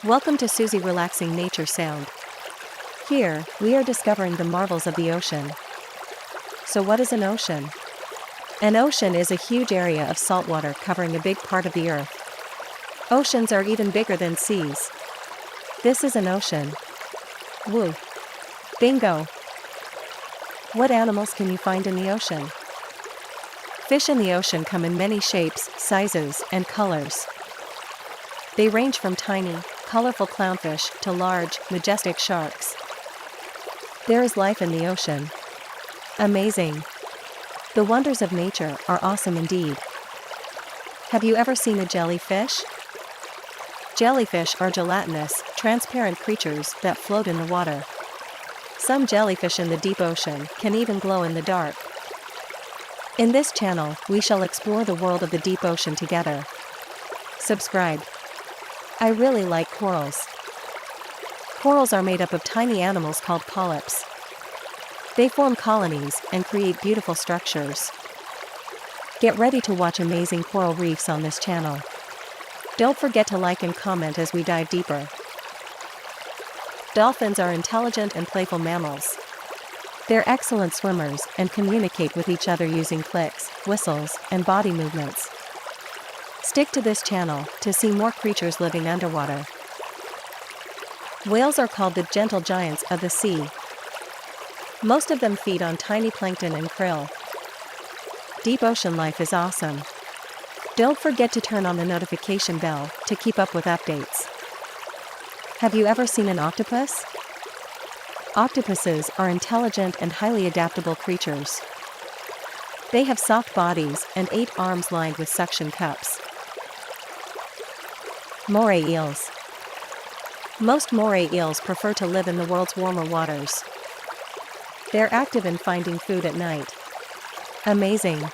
Welcome to Suzy Relaxing Nature Sound. Here, we are discovering the marvels of the ocean. So what is an ocean? An ocean is a huge area of saltwater covering a big part of the earth. Oceans are even bigger than seas. This is an ocean. Woo! Bingo! What animals can you find in the ocean? Fish in the ocean come in many shapes, sizes, and colors. They range from tiny, colorful clownfish to large, majestic sharks. There is life in the ocean. Amazing! The wonders of nature are awesome indeed. Have you ever seen a jellyfish? Jellyfish are gelatinous, transparent creatures that float in the water. Some jellyfish in the deep ocean can even glow in the dark. In this channel, we shall explore the world of the deep ocean together. Subscribe. I really like corals. Corals are made up of tiny animals called polyps. They form colonies and create beautiful structures. Get ready to watch amazing coral reefs on this channel. Don't forget to like and comment as we dive deeper. Dolphins are intelligent and playful mammals. They're excellent swimmers and communicate with each other using clicks, whistles, and body movements. Stick to this channel to see more creatures living underwater. Whales are called the gentle giants of the sea. Most of them feed on tiny plankton and krill. Deep ocean life is awesome. Don't forget to turn on the notification bell to keep up with updates. Have you ever seen an octopus? Octopuses are intelligent and highly adaptable creatures. They have soft bodies and 8 arms lined with suction cups. Moray eels. Most moray eels prefer to live in the world's warmer waters. They're active in finding food at night. Amazing!